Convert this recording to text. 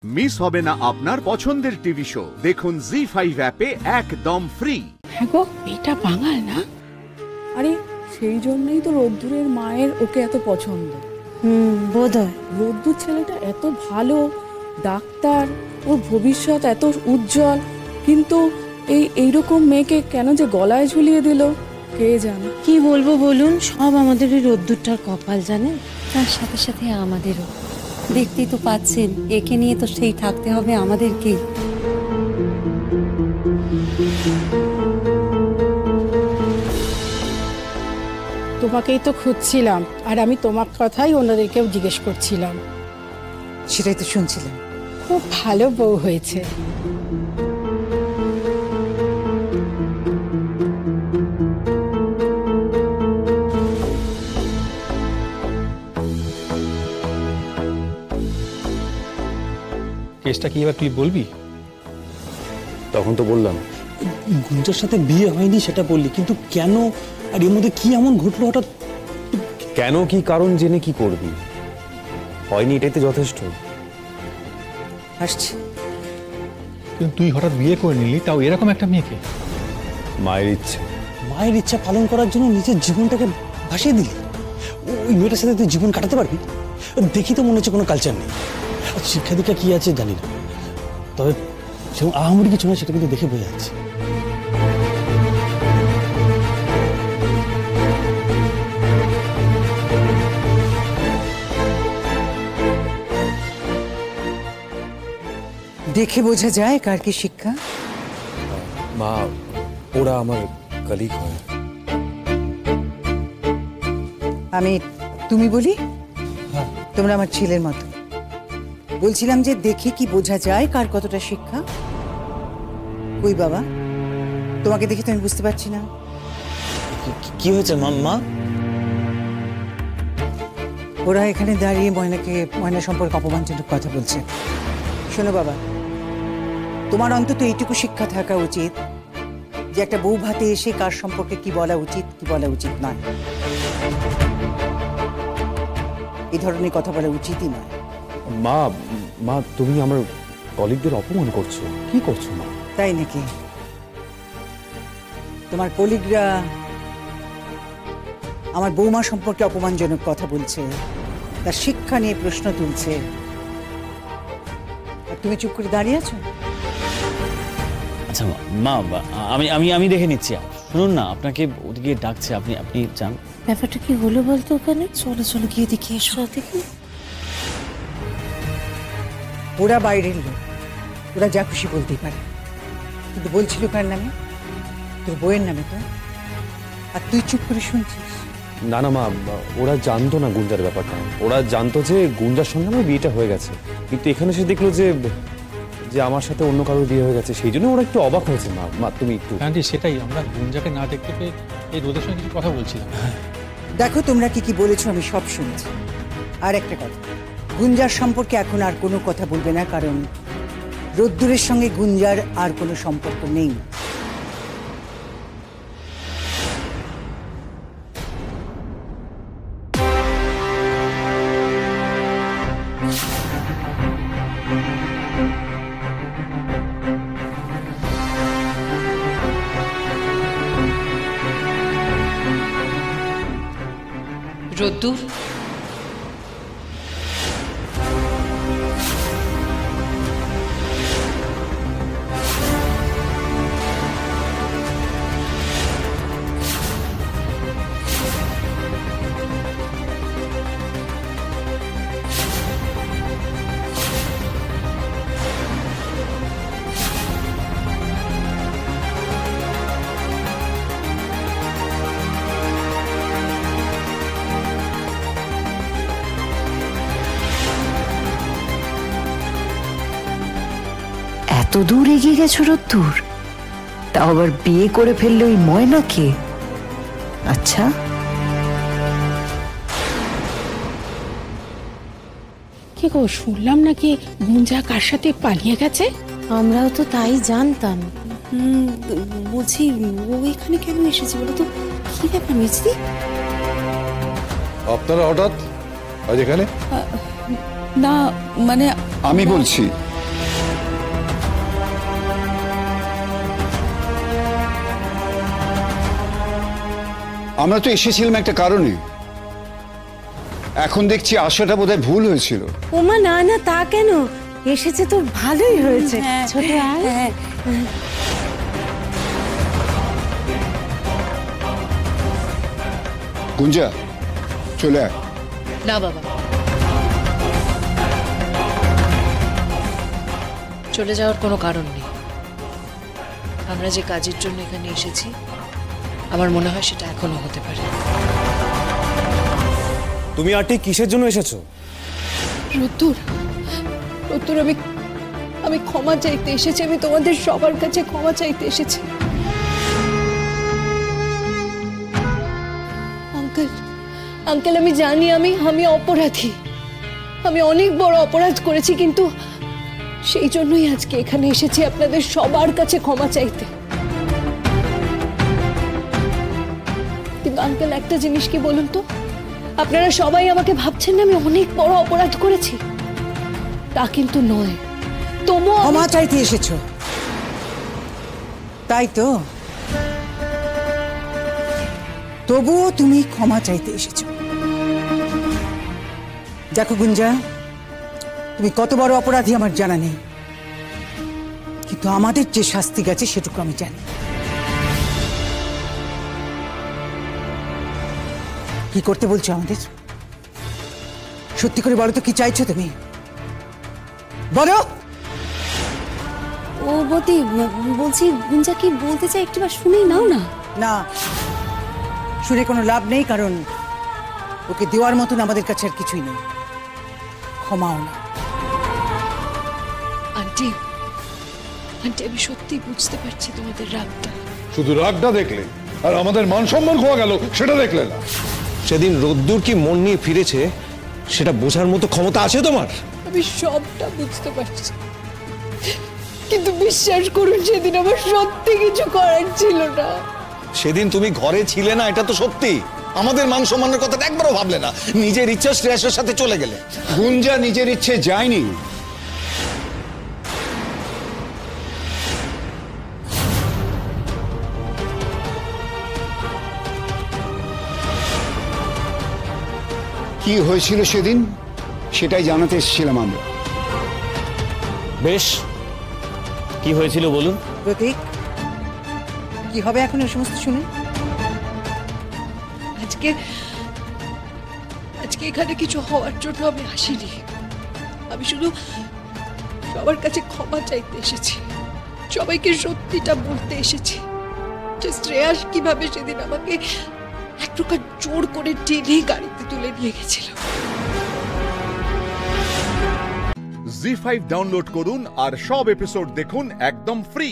Miss হবে না আপনার পছন্দের টিভি শো। দেখুন জি5 অ্যাপে একদম ফ্রি। হ্যাঁ গো, এটা বাঙাল না? আরে সেই জন্যই তো রোদ্দুরের মায়ের ওকে এত পছন্দ। বোধহয় রোদ্দুর ছেলেটা এত ভালো ডাক্তার, ওর ভবিষ্যৎ এত উজ্জ্বল, কিন্তু এইরকম মেয়েকে কেন যে গলায় ঝুলিয়ে দিল কে জানে। কি বলবো বলুন, সব আমাদের ওই রোদ্দুরটার কপাল, জানেন। তার সাথে সাথে আমাদেরও। দেখতেই তো পাচ্ছেন, একে নিয়ে তো সেই থাকতে হবে আমাদেরকে। তোমাকেই তো খুঁজছিলাম, আর আমি তোমার কথাই ওনাদেরকেও জিজ্ঞেস করছিলাম। সেটাই তো শুনছিলাম। খুব ভালো বউ হয়েছে। কেসটা কি এবার তুই বলবি? তখন তো বললাম। গুঞ্জার সাথে বিয়ে হয়নি সেটা বললি, কিন্তু কেন, আর এর মধ্যে কি এমন ঘটলো হঠাৎ? কেন কি কারণ জেনে কি করবি? হয়নি, এটাই তো যথেষ্ট। আসছি। কিন্তু তুই হঠাৎ বিয়ে করে নিলি, তাও এরকম একটা মেয়েকে। মায়ের ইচ্ছে। মায়ের ইচ্ছা পালন করার জন্য নিজের জীবনটাকে ভাসিয়ে দিলি। ওই মেয়েটার সাথে তুই জীবন কাটাতে পারবি? দেখি তো মনে হচ্ছে কোনো কালচার নেই। শিক্ষা দীক্ষা কি আছে জানি না, তবে সেরকম আহামরি কিছু নয়, সেটা কিন্তু দেখে বোঝা যাচ্ছে। দেখে বোঝা যায় কার কি শিক্ষা? মা, ওরা আমার কলিগ হয়। আমি তুমি বলি? তোমরা আমার ছেলের মতো। বলছিলাম যে দেখে কি বোঝা যায় কার কতটা শিক্ষা। কই বাবা, তোমাকে দেখে তো আমি বুঝতে পারছি না। কি হয়েছে মা? ওরা এখানে দাঁড়িয়ে ময়না সম্পর্কে অপমানজনক কথা বলছে। শোনো বাবা, তোমার অন্তত এইটুকু শিক্ষা থাকা উচিত যে একটা বউ ভাতে এসে কার সম্পর্কে কি বলা উচিত কি বলা উচিত নয়, এই ধরনের কথা বলা উচিতই নয়। মা, তুমি আমার কলিগদের অপমান করছো। কি করছো মা? তাই নাকি? তোমার কলিগরা আমার বৌমা সম্পর্কে অপমানজনক কথা বলছে, তার শিক্ষা নিয়ে প্রশ্ন তুলছে, আর তুমি চুপ করে দাঁড়িয়ে আছো? আচ্ছা মা, আমি দেখে নিচ্ছি। শুনুন না, আপনাকে ওদিকে ডাকছে, আপনি যান। ব্যাপারটা কি হলো বলতো ওখানে? চলো গিয়ে দেখি। এসো দেখি। ওরা বাইরের লোক, ওরা যা খুশি বলতেই পারে, কিন্তু বলছিল কার নামে? তোর বইয়ের নামে তো। আর তুই চুপ করে শুনছিস? না মা, ওরা জানতো না গুঞ্জার ব্যাপারটা। ওরা জানতো যে গুঞ্জার সঙ্গে আমার বিয়েটা হয়ে গেছে, কিন্তু এখানে সে দেখলো যে আমার সাথে অন্য কারোর বিয়ে হয়ে গেছে, সেই জন্য ওরা একটু অবাক হয়েছে। মা তুমি একটু। আন্টি, সেটাই, আমরা গুঞ্জাকে না দেখতে পেয়ে এই রোদের সঙ্গে কিছু কথা বলছিলাম। দেখো তোমরা কি বলেছো আমি সব শুনছি। আর একটা কথা, গুঞ্জার সম্পর্কে এখন আর কোনো কথা বলবে না, কারণ রোদ্দুরের সঙ্গে গুঞ্জার আর কোনো সম্পর্ক নেই। রোদ্দুর, এত দূর এগিয়ে গেছো রোদ্দুর, তাও আবার বিয়ে করে ফেললো ওই ময়নাকে? আচ্ছা, কি গো, শুনলাম নাকি গুঞ্জা কার সাথে পালিয়ে গেছে? আমরাও তো তাই জানতাম। বলছি, ও এখানে কেন এসেছে বলো তো? কি ব্যাপার মিষ্টি? আপনারা হঠাৎ আজ এখানে? না মানে আমি বলছি আমরা তো এসেছিলাম একটা কারণে। এখন দেখছি আশাটা বোধহয় ভুল হয়েছিল। ওমা না না, তা কেন, এসেছে তো ভালোই হয়েছে। ছোট আয়। গুঞ্জা চলে আয়। না বাবা, চলে যাওয়ার কোনো কারণ নেই। আমরা যে কাজের জন্য এখানে এসেছি, আমার মনে হয় সেটা এখনো হতে পারে। তুমি আর ঠিক কিসের জন্য এসেছো? রোদ্দুর, আমি ক্ষমা চাইতে এসেছি। আমি তোমাদের সবার কাছে ক্ষমা চাইতে এসেছি। আঙ্কেল আমি জানি আমি অপরাধী, আমি অনেক বড় অপরাধ করেছি, কিন্তু সেই জন্যই আজকে এখানে এসেছি আপনাদের সবার কাছে ক্ষমা চাইতে। কিন্তু আঙ্কেল একটা জিনিস কি বলুন তো, আপনারা সবাই আমাকে ভাবছেন না আমি অনেক বড় অপরাধ করেছি, তা কিন্তু নয়। তবুও ক্ষমা চাইতে এসেছো, তাই তো? তবুও তুমি ক্ষমা চাইতে এসেছো। দেখো গুঞ্জা, তুমি কত বড় অপরাধী আমার জানা নেই, কিন্তু আমাদের যে শাস্তি গেছে সেটুকু আমি জানি। কি করতে বলছো আমাদের? সত্যি করে বলো তো, কি চাইছো তুমি? বলো। ও বতি, বলছি গুঞ্জা কি বলতে চাই একটু শুনেই নাও না। না, শুনে কোনো লাভ নেই, কারণ ওকে দেওয়ার মতন আমাদের কাছে আর কিছুই নেই, ক্ষমাও না। আন্টি, আমি সত্যি বুঝতে পারছি তোমাদের রাগটা। শুধু রাগটা দেখলে আর আমাদের মান সম্মান খোয়া গেল সেটা দেখলে না। সেদিন রোদ্দুর কি মন নিয়ে ফিরেছে সেটা বোঝার মতো ক্ষমতা আছে তোমার? আমি সবটা বুঝতে পারছি, কিন্তু বিশ্বাস করুন সেদিন আমার সত্যি কিছু করার ছিল না। সেদিন তুমি ঘরে ছিলে না, এটা তো সত্যি। আমাদের মান সম্মানের কথাটা একবারও ভাবলে না, নিজের ইচ্ছা শ্রেয়াসের সাথে চলে গেলে। গুঞ্জা নিজের ইচ্ছে যায়নি, কি হয়েছিল সেদিন সেটাই জানাতে এসেছিলাম আমরা। বেশ, কি হয়েছিল বলুন। প্রতীক, কি হবে এখন এই সমস্ত শুনে? আজকে এখানে কিছু হওয়ার জন্য আমি আসিনি। আমি শুধু সবার কাছে ক্ষমা চাইতে এসেছি, সবাইকে সত্যিটা বলতে এসেছি যে শ্রেয়াস কিভাবে সেদিন আমাকে এক প্রকার জোর করে টেনে গাড়িতে তুলে নিয়ে গেছিল। জি5 ডাউনলোড করুন আর সব এপিসোড দেখুন একদম ফ্রি।